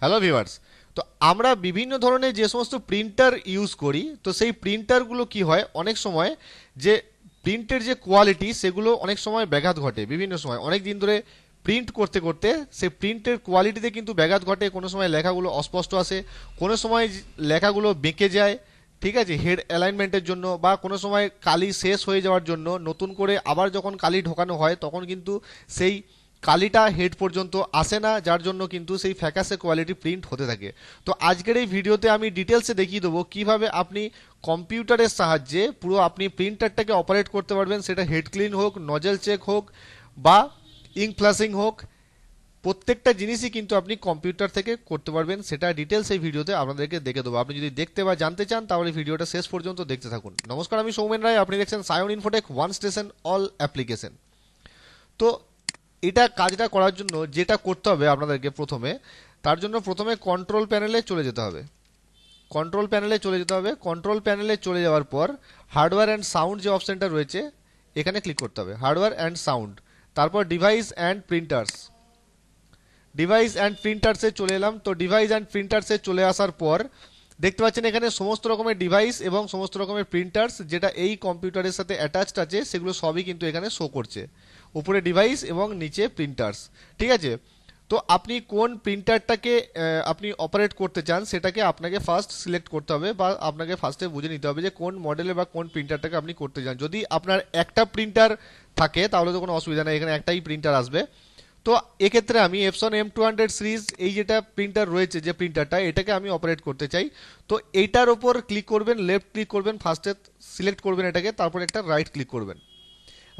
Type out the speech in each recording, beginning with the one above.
Hello viewers. তো আমরা বিভিন্ন ধরনের যে সমস্ত প্রিন্টার ইউজ করি, তো সেই প্রিন্টারগুলো কি হয়, অনেক সময় যে প্রিন্টের যে কোয়ালিটি সেগুলো অনেক সময় ব্যাঘাত ঘটে। বিভিন্ন সময় অনেক দিন ধরে প্রিন্ট করতে করতে সেই প্রিন্টের কোয়ালিটিতে কিন্তু ব্যাঘাত ঘটে। কোনো সময় লেখাগুলো অস্পষ্ট আসে, কোনো সময় লেখাগুলো বেঁকে যায়, ঠিক আছে, হেড অ্যালাইনমেন্টের জন্য, বা কোনো সময় কালি শেষ হয়ে যাওয়ার জন্য নতুন করে আবার যখন কালি ঢোকানো হয় তখন কিন্তু সেই কালিটা হেড পর্যন্ত আসে না, যার জন্য কিন্তু সেই ফ্যাকাসে কোয়ালিটি প্রিন্ট হতে থাকে। তো আজকের এই ভিডিওতে আমি ডিটেলসে দেখিয়ে দেবো কিভাবে আপনি কম্পিউটারের সাহায্যে পুরো আপনি প্রিন্টারটাকে অপারেট করতে পারবেন। সেটা হেড ক্লিন হোক, নজেল চেক হোক, বা ইঙ্ক ফ্ল্যাশিং হোক, প্রত্যেকটা জিনিসই কিন্তু আপনি কম্পিউটার থেকে করতে পারবেন। সেটা ডিটেলস এই ভিডিওতে আপনাদেরকে দেখে দেবো। আপনি যদি দেখতে বা জানতে চান তাহলে ভিডিওটা শেষ পর্যন্ত দেখতে থাকুন। নমস্কার, আমি সৌমেন রায়, আপনি দেখছেন Sayan Infotech, one station all application. তো এটা কাজটা করার জন্য যেটা করতে হবে আপনাদেরকে প্রথমে, তার জন্য প্রথমে কন্ট্রোল প্যানেলে চলে যেতে হবে। কন্ট্রোল প্যানেলে চলে যাওয়ার পর হার্ডওয়্যার অ্যান্ড সাউন্ড যে অপশনটা রয়েছে এখানে ক্লিক করতে হবে, হার্ডওয়্যার অ্যান্ড সাউন্ড। তারপর ডিভাইস অ্যান্ড প্রিন্টার্সে চলে এলাম। তো ডিভাইস অ্যান্ড প্রিন্টার্সে চলে আসার পর দেখতে পাচ্ছেন এখানে সমস্ত রকমের ডিভাইস এবং সমস্ত রকমের প্রিন্টার্স যেটা এই কম্পিউটারের সাথে অ্যাটাচড আছে সেগুলো সবই কিন্তু এখানে শো করছে। উপরে ডিভাইস এবং নিচে প্রিন্টার্স, ঠিক আছে। তো আপনি কোন প্রিন্টারটাকে আপনি অপারেট করতে চান সেটাকে আপনাকে ফার্স্ট সিলেক্ট করতে হবে, বা আপনাকে ফার্স্টে বুঝে নিতে হবে যে কোন মডেলে বা কোন প্রিন্টারটাকে আপনি করতে চান। যদি আপনার একটা প্রিন্টার থাকে তাহলে তো কোনো অসুবিধা নেই, এখানে একটাই প্রিন্টার আসবে। তো এক্ষেত্রে আমি এপসন M200 সিরিজ এই যেটা প্রিন্টার রয়েছে, যে প্রিন্টারটা, এটাকে আমি অপারেট করতে চাই। তো এইটার ওপর ক্লিক করবেন, লেফট ক্লিক করবেন, ফার্স্টে সিলেক্ট করবেন এটাকে, তারপর একটা রাইট ক্লিক করবেন।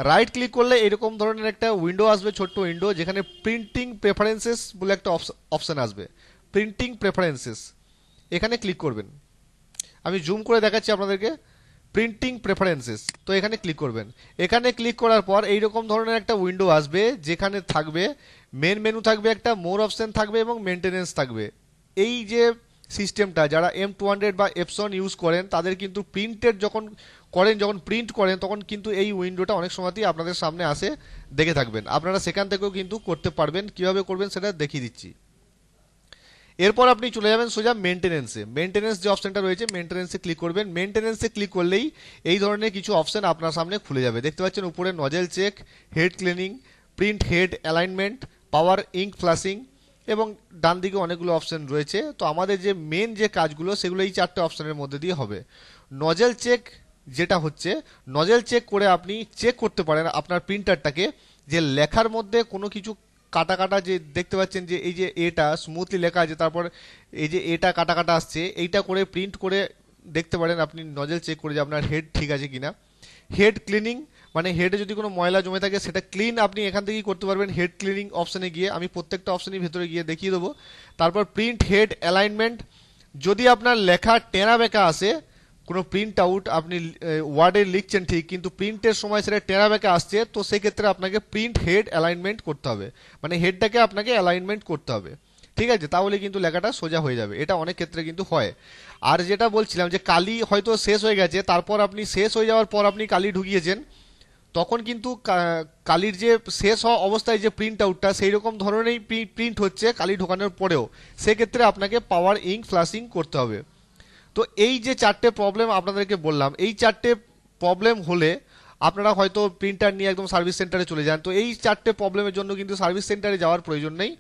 রাইট ক্লিক করলে এরকম ধরনের একটা উইন্ডো আসবে, ছোট্ট উইন্ডো, যেখানে প্রিন্টিং প্রেফারেন্সেস বলে একটা অপশন আসবে। প্রিন্টিং প্রেফারেন্সেস এখানে ক্লিক করবেন। আমি জুম করে দেখাচ্ছি আপনাদেরকে। প্রিন্টিং প্রেফারেন্সেস, তো এখানে ক্লিক করবেন। এখানে ক্লিক করার পর এইরকম ধরনের একটা উইন্ডো আসবে, যেখানে থাকবে মেন মেনু থাকবে, একটা মোর অপশন থাকবে এবং মেনটেনেন্স থাকবে। এই যে সিস্টেমটা যারা M200 বা এপসন ইউজ করেন তাদের কিন্তু প্রিন্টের যখন প্রিন্ট করেন তখন কিন্তু এই উইন্ডোটা অনেক সময়তেই আপনাদের সামনে আসে, দেখে থাকবেন। আপনারা সেখান থেকেও কিন্তু করতে পারবেন। কিভাবে করবেন সেটা দেখিয়ে দিচ্ছি। এরপর আপনি চলে যাবেন সোজা মেনটেনেন্স যে অপশনটা রয়েছে মেনটেনেন্সে ক্লিক করবেন। মেনটেনেন্সে ক্লিক করলেই এই ধরনের কিছু অপশন আপনার সামনে খুলে যাবে। দেখতে পাচ্ছেন উপরে nozzle check, head cleaning, print head alignment, power ink flushing, এবং ডান দিকে অনেকগুলো অপশন রয়েছে। তো আমাদের যে মেন যে কাজগুলো সেগুলো এই চারটে অপশনের মধ্যে দিয়ে হবে। নজেল চেক যেটা হচ্ছে, নজেল চেক করে আপনি চেক করতে পারেন আপনার প্রিন্টারটাকে, যে লেখার মধ্যে কোনো কিছু কাটা কাটা যে দেখতে পাচ্ছেন, যে এই যে এটা স্মুথলি লেখা আছে, তারপর এই যে এটা কাটা কাটা আসছে, এইটা করে প্রিন্ট করে দেখতে পারেন আপনি নজেল চেক করে যে আপনার হেড ঠিক আছে কিনা। হেড ক্লিনিং মানে হেডে যদি কোনো ময়লা জমে থাকে সেটা ক্লিন আপনি এখান থেকেই করতে পারবেন হেড ক্লিনিং অপশনে গিয়ে। আমি প্রত্যেকটা অপশনের ভেতরে গিয়ে দেখিয়ে দেবো। তারপর প্রিন্ট হেড অ্যালাইনমেন্ট, যদি আপনার লেখা টেরা বেঁকা আসে, কোনো প্রিন্ট আউট আপনি ওয়ার্ডে লিখছেন ঠিক, কিন্তু প্রিন্টের সময় সেটা টেরা বেঁকা আসছে, তো সেক্ষেত্রে আপনাকে প্রিন্ট হেড অ্যালাইনমেন্ট করতে হবে, মানে হেডটাকে আপনাকে অ্যালাইনমেন্ট করতে হবে, ঠিক আছে, তাহলে কিন্তু লেখাটা সোজা হয়ে যাবে। এটা অনেক ক্ষেত্রে কিন্তু হয়। আর যেটা বলছিলাম যে কালি হয়তো শেষ হয়ে গেছে, তারপর আপনি শেষ হয়ে যাওয়ার পর আপনি কালি ঢুকিয়েছেন, তখন কিন্তু কালির যে শেষ হওয়া অবস্থায় যে প্রিন্ট আউটটা সেই রকম ধরনেরই প্রিন্ট হচ্ছে কালি ঢোকানোর পরেও, সেক্ষেত্রে আপনাকে পাওয়ার ইঙ্ক ফ্ল্যাশিং করতে হবে। তো এই যে চারটে প্রবলেম আপনাদেরকে বললাম, এই চারটে প্রবলেম হলে আপনারা হয়তো প্রিন্টার নিয়ে একদম সার্ভিস সেন্টারে চলে যান। তো এই চারটে প্রবলেমের জন্য কিন্তু সার্ভিস সেন্টারে যাওয়ার প্রয়োজন নেই,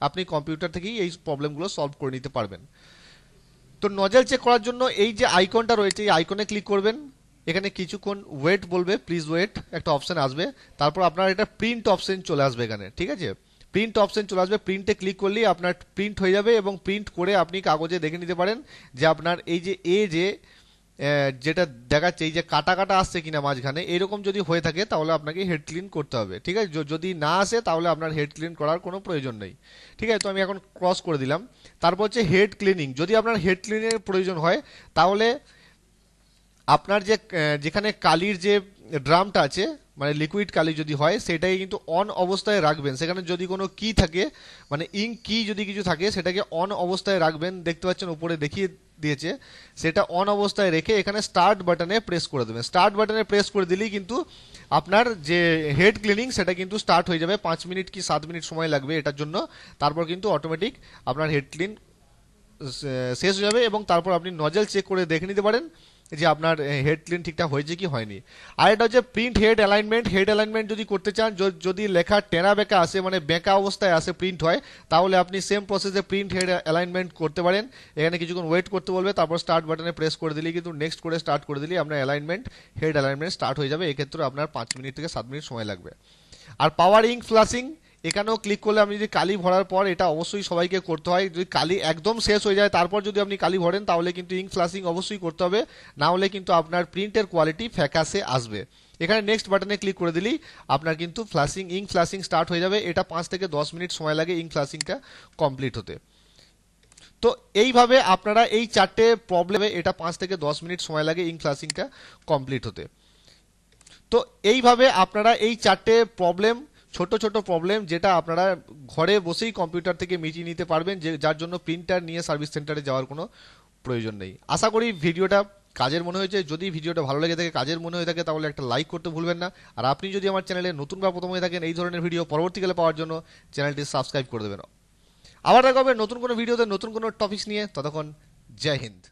আপনি কম্পিউটার থেকেই এই প্রবলেমগুলো সলভ করে নিতে পারবেন। তো নজেল চেক করার জন্য এই যে আইকনটা রয়েছে এই আইকনে ক্লিক করবেন। এখানে কিছুক্ষণ ওয়েট বলবে, প্লিজ ওয়েট, একটা অপশন আসবে। তারপর আপনার এটা প্রিন্ট অপশন চলে আসবে এখানে, ঠিক আছে, প্রিন্ট অপশন চলে আসবে। প্রিন্টে ক্লিক করলেই আপনার প্রিন্ট হয়ে যাবে, এবং প্রিন্ট করে আপনি কাগজে দেখে নিতে পারেন যে আপনার এই যে যেটা দেখাচ্ছে এই যে কাটা কাটা আসছে কিনা মাঝখানে, এরকম যদি হয়ে থাকে তাহলে আপনাকে হেড ক্লিন করতে হবে, ঠিক আছে। যদি না আসে তাহলে আপনার হেড ক্লিন করার কোনো প্রয়োজন নেই, ঠিক আছে। তো আমি এখন ক্রস করে দিলাম। তারপর হচ্ছে হেড ক্লিনিং, যদি আপনার হেড ক্লিনের প্রয়োজন হয় তাহলে আপনার যেখানে কালির যে ড্রামটা আছে, মানে লিকুইড কালি যদি হয় সেটাকে কিন্তু অন অবস্থায় রাখবেন। সেখানে যদি কোনো কি থাকে, মানে ইঙ্ক কি যদি কিছু থাকে সেটাকে অন অবস্থায় রাখবেন। দেখতে পাচ্ছেন উপরে দেখিয়ে দিয়েছে, সেটা অন অবস্থায় রেখে এখানে স্টার্ট বাটনে প্রেস করে দেবেন। স্টার্ট বাটনে প্রেস করে দিলেই কিন্তু আপনার যে হেড ক্লিনিং সেটা কিন্তু স্টার্ট হয়ে যাবে। 5 মিনিট কি 7 মিনিট সময় লাগবে এটার জন্য, তারপর কিন্তু অটোমেটিক আপনার হেড ক্লিন শেষ হয়ে যাবে এবং তারপর আপনি নজেল চেক করে দেখে নিতে পারেন যে আপনার হেড ক্লিন ঠিকঠাক হয়েছে কি হয়নি। আর এটা হচ্ছে print head alignment. Head alignment যদি করতে চান, যদি লেখা টেরা বেঁকা আসে, মানে বেঁকা অবস্থায় আসে প্রিন্ট হয়, তাহলে আপনি সেম প্রসেসে প্রিন্ট হেড অ্যালাইনমেন্ট করতে পারেন। এখানে কিছুক্ষণ ওয়েট করতে বলবে, তারপর স্টার্ট বাটনে প্রেস করে দিলেই কিন্তু নেক্সট করে স্টার্ট করে দিলেই আপনার অ্যালাইনমেন্ট, হেড অ্যালাইনমেন্ট স্টার্ট হয়ে যাবে। এক্ষেত্রে আপনার 5 মিনিট থেকে 7 মিনিট সময় লাগবে। আর পাওয়ার ইঙ্ক ফ্লাশিং, এখানেও ক্লিক করলে আপনি যদি কালি ভরার পর, এটা অবশ্যই সবাইকে করতে হয়, যদি কালি একদম শেষ হয়ে যায় তারপর যদি আপনি কালি ভরেন তাহলে কিন্তু ইঙ্ক ফ্লাশিং অবশ্যই করতে হবে, না হলে কিন্তু আপনার প্রিন্টের কোয়ালিটি ফ্যাকাসে আসবে। এখানে নেক্সট বাটনে ক্লিক করে দিলেই আপনার কিন্তু ফ্লাশিং, ইঙ্ক ফ্লাশিং স্টার্ট হয়ে যাবে। এটা 5 থেকে 10 মিনিট সময় লাগে ইঙ্ক ফ্লাশিংটা কমপ্লিট হতে। তো এইভাবে আপনারা এই 4টে প্রবলেমে, এটা 5 থেকে 10 মিনিট সময় লাগে ইঙ্ক ফ্লাশিংটা কমপ্লিট হতে। তো এইভাবে আপনারা এই 4টে প্রবলেম, ছোট ছোট প্রবলেম, যেটা আপনারা ঘরে বসেই কম্পিউটার থেকে মিটিয়ে নিতে পারবেন, যে যার জন্য প্রিন্টার নিয়ে সার্ভিস সেন্টারে যাওয়ার কোনো প্রয়োজন নেই। আশা করি ভিডিওটা কাজের মনে হয়েছে। যদি ভিডিওটা ভালো লেগে থাকে, কাজের মনে হয়ে থাকে, তাহলে একটা লাইক করতে ভুলবেন না। আর আপনি যদি আমার চ্যানেলে নতুন বা প্রথম হয়ে থাকেন, এই ধরনের ভিডিও পরবর্তীকালে পাওয়ার জন্য চ্যানেলটি সাবস্ক্রাইব করে দেবেন। আবার দেখা হবে নতুন কোনো ভিডিওতে নতুন কোনো টপিকস নিয়ে। ততক্ষণ জয় হিন্দ।